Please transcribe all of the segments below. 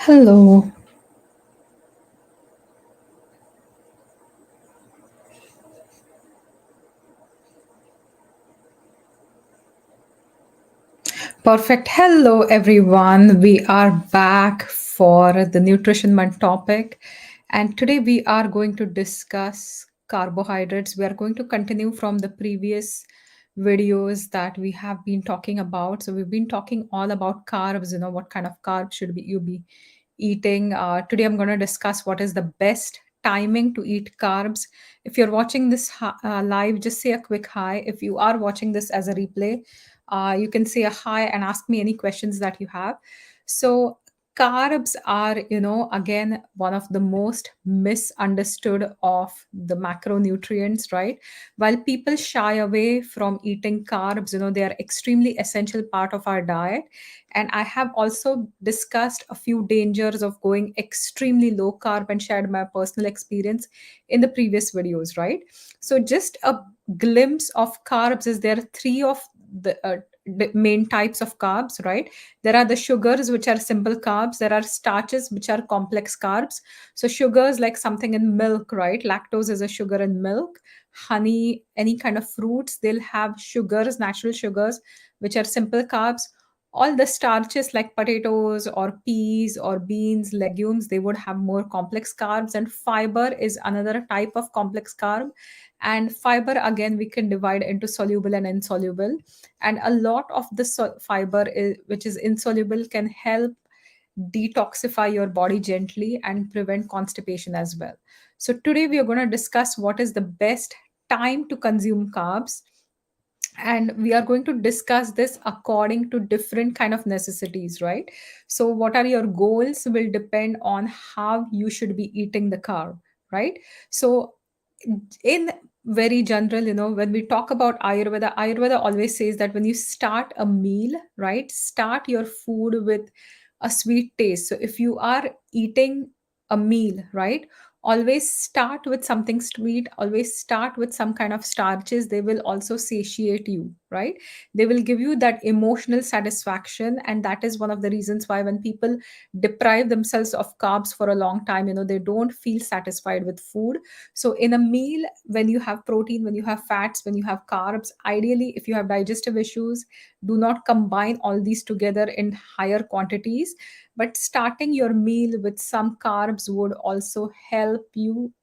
Hello. Perfect. Hello, everyone. We are back for the Nutrition Month topic. And today we are going to discuss carbohydrates. We are going to continue from the previous videos that we have been talking about. So we've been talking all about carbs, what kind of carbs should you be eating. Today I'm going to discuss what is the best timing to eat carbs. If you're watching this live, just say a quick hi. If you are watching this as a replay, you can say a hi and ask me any questions that you have. So, carbs are, again, one of the most misunderstood of the macronutrients, right? While people shy away from eating carbs, they are extremely essential part of our diet. And I have also discussed a few dangers of going extremely low carb and shared my personal experience in the previous videos, right? So, just a glimpse of carbs is there are three of the main types of carbs, right? There are the sugars, which are simple carbs. There are starches, which are complex carbs. So sugars, like something in milk, right? Lactose is a sugar in milk. Honey, any kind of fruits, they'll have sugars, natural sugars, which are simple carbs. All the starches like potatoes or peas or beans, legumes, they would have more complex carbs. And fiber is another type of complex carb. And fiber, again, we can divide into soluble and insoluble. And a lot of the fiber which is insoluble can help detoxify your body gently and prevent constipation as well. So today we are going to discuss what is the best time to consume carbs, and we are going to discuss this according to different kind of necessities, right? So what are your goals will depend on how you should be eating the carb, right? So in very general, when we talk about ayurveda always says that when you start a meal, right, start your food with a sweet taste. So if you are eating a meal, right, always start with something sweet, always start with some kind of starches. They will also satiate you, right? They will give you that emotional satisfaction, and that is one of the reasons why when people deprive themselves of carbs for a long time, they don't feel satisfied with food. So in a meal, when you have protein, when you have fats, when you have carbs, ideally, if you have digestive issues, do not combine all these together in higher quantities. But starting your meal with some carbs would also help you,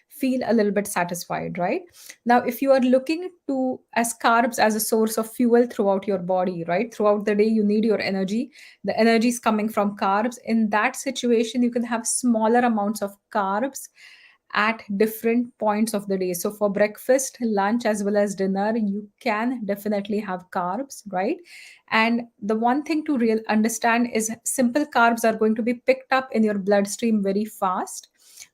feel a little bit satisfied, right? Now, if you are looking to as carbs as a source of fuel throughout your body, right? Throughout the day, you need your energy. The energy is coming from carbs. In that situation, you can have smaller amounts of carbs at different points of the day. So for breakfast, lunch, as well as dinner, you can definitely have carbs, right? And the one thing to real understand is simple carbs are going to be picked up in your bloodstream very fast.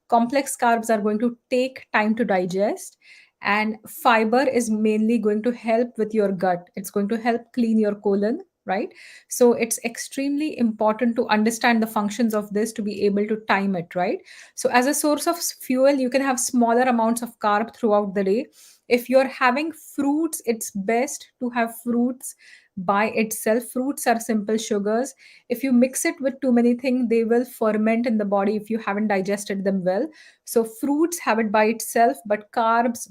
Complex carbs are going to take time to digest. And fiber is mainly going to help with your gut. It's going to help clean your colon, right? So it's extremely important to understand the functions of this to be able to time it, right? So as a source of fuel, you can have smaller amounts of carb throughout the day. If you're having fruits, it's best to have fruits by itself. Fruits are simple sugars. If you mix it with too many things, they will ferment in the body if you haven't digested them well. So fruits have it by itself, but carbs,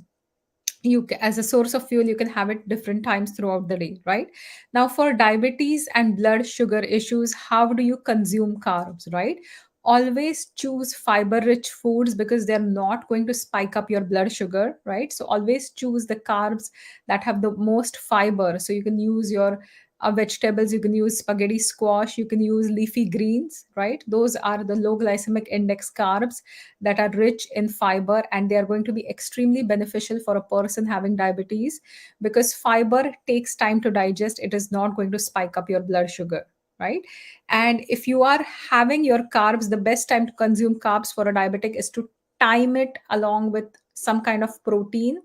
as a source of fuel, you can have it different times throughout the day, right? Now for diabetes and blood sugar issues, how do you consume carbs, right? Always choose fiber rich foods because they're not going to spike up your blood sugar, right? So always choose the carbs that have the most fiber. So you can use your vegetables, you can use spaghetti squash, you can use leafy greens, right? Those are the low glycemic index carbs that are rich in fiber, and they are going to be extremely beneficial for a person having diabetes because fiber takes time to digest. It is not going to spike up your blood sugar, right? And if you are having your carbs, the best time to consume carbs for a diabetic is to time it along with some kind of protein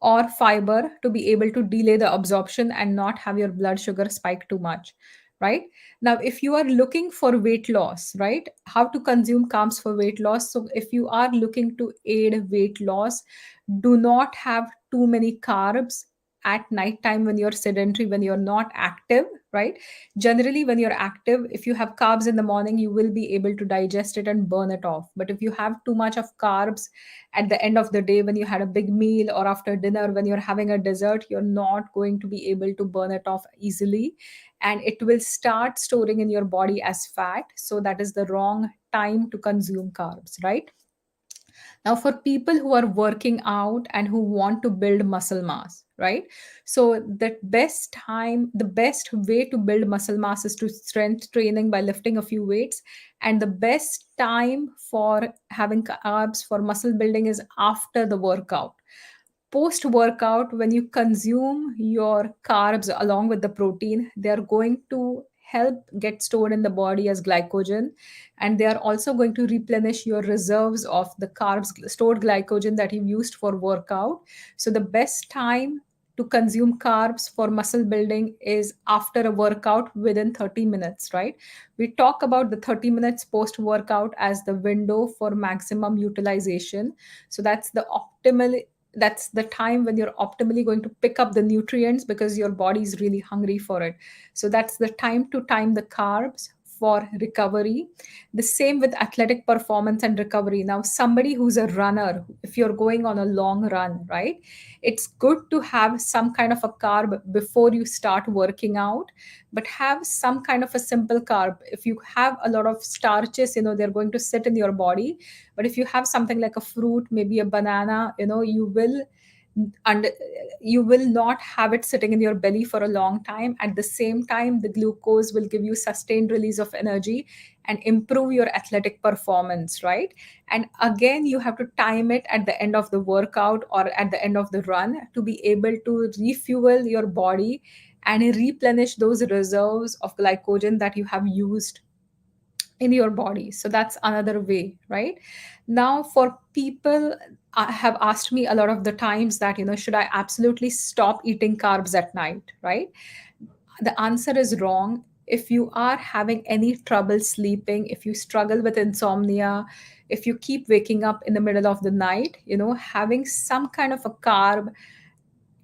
or fiber to be able to delay the absorption and not have your blood sugar spike too much, right? Now if you are looking for weight loss, right, how to consume carbs for weight loss? So if you are looking to aid weight loss, do not have too many carbs at night time when you're sedentary, when you're not active, right? Generally, when you're active, if you have carbs in the morning, you will be able to digest it and burn it off. But if you have too much of carbs at the end of the day, when you had a big meal or after dinner, when you're having a dessert, you're not going to be able to burn it off easily, and it will start storing in your body as fat. So that is the wrong time to consume carbs, right? Now, for people who are working out and who want to build muscle mass, right? So, the best way to build muscle mass is to strength training by lifting a few weights. And the best time for having carbs for muscle building is after the workout. Post workout, when you consume your carbs along with the protein, they are going to help get stored in the body as glycogen, and they are also going to replenish your reserves of the carbs, stored glycogen that you used for workout. So the best time to consume carbs for muscle building is after a workout within 30 minutes, right? We talk about the 30 minutes post workout as the window for maximum utilization. So that's the time when you're optimally going to pick up the nutrients because your body is really hungry for it. So that's the time to time the carbs for recovery. The same with athletic performance and recovery. Now, somebody who's a runner, if you're going on a long run, right, it's good to have some kind of a carb before you start working out, but have some kind of a simple carb. If you have a lot of starches, they're going to sit in your body. But if you have something like a fruit, maybe a banana, and you will not have it sitting in your belly for a long time. At the same time, the glucose will give you sustained release of energy and improve your athletic performance, right? And again, you have to time it at the end of the workout or at the end of the run to be able to refuel your body and replenish those reserves of glycogen that you have used in your body. So that's another way, right? Now, for people have asked me a lot of the times that, should I absolutely stop eating carbs at night, right? The answer is wrong. If you are having any trouble sleeping, if you struggle with insomnia, if you keep waking up in the middle of the night, having some kind of a carb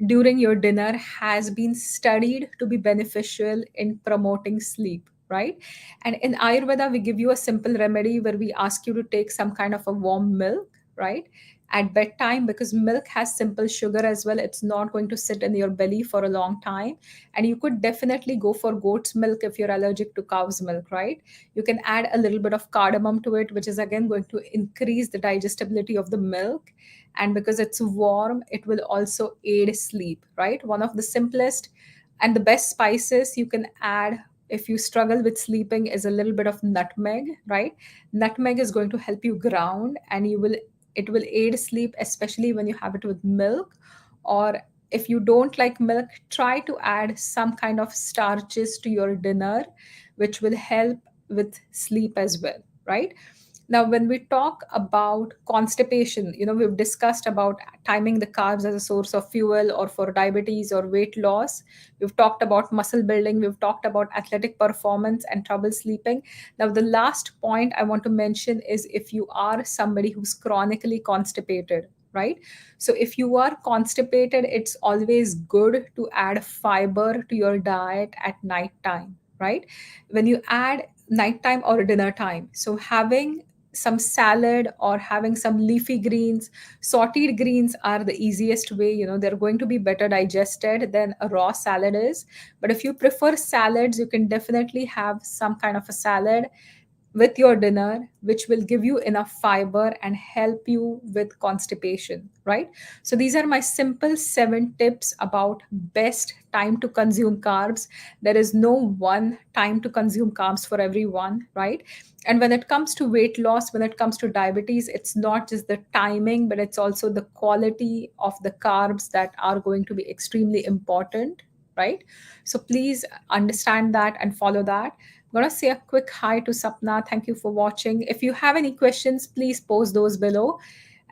during your dinner has been studied to be beneficial in promoting sleep, right? And in Ayurveda, we give you a simple remedy where we ask you to take some kind of a warm milk, right, at bedtime, because milk has simple sugar as well. It's not going to sit in your belly for a long time. And you could definitely go for goat's milk if you're allergic to cow's milk, right? You can add a little bit of cardamom to it, which is again going to increase the digestibility of the milk. And because it's warm, it will also aid sleep, right? One of the simplest and the best spices you can add if you struggle with sleeping is a little bit of nutmeg, right? Nutmeg is going to help you ground, and it will aid sleep, especially when you have it with milk. Or if you don't like milk, try to add some kind of starches to your dinner, which will help with sleep as well, right? Now, when we talk about constipation, we've discussed about timing the carbs as a source of fuel or for diabetes or weight loss. We've talked about muscle building. We've talked about athletic performance and trouble sleeping. Now, the last point I want to mention is if you are somebody who's chronically constipated, right? So, if you are constipated, it's always good to add fiber to your diet at night time, right? When you add nighttime or dinner time, so having some salad or having some leafy greens, sauteed greens are the easiest way. They're going to be better digested than a raw salad is. But if you prefer salads, you can definitely have some kind of a salad with your dinner, which will give you enough fiber and help you with constipation, right? So these are my simple 7 tips about best time to consume carbs. There is no one time to consume carbs for everyone, right? And when it comes to weight loss, when it comes to diabetes, it's not just the timing, but it's also the quality of the carbs that are going to be extremely important, right? So please understand that and follow that. I'm going to say a quick hi to Sapna. Thank you for watching. If you have any questions, please post those below.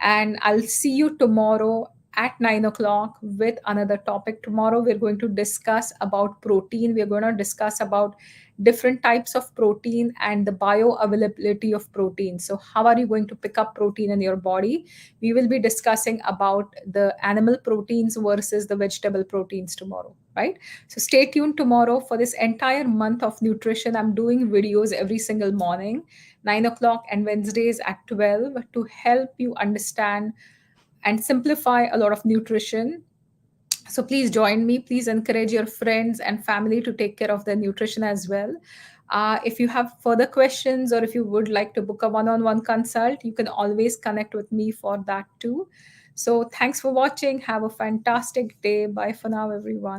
And I'll see you tomorrow at 9 o'clock with another topic. Tomorrow we're going to discuss about protein. We're going to discuss about different types of protein and the bioavailability of protein. So how are you going to pick up protein in your body? We will be discussing about the animal proteins versus the vegetable proteins tomorrow, right? So stay tuned tomorrow for this entire month of nutrition. I'm doing videos every single morning, 9 o'clock, and Wednesdays at 12, to help you understand and simplify a lot of nutrition. So please join me. Please encourage your friends and family to take care of their nutrition as well. If you have further questions, or if you would like to book a one-on-one consult, you can always connect with me for that too. So thanks for watching. Have a fantastic day. Bye for now, everyone.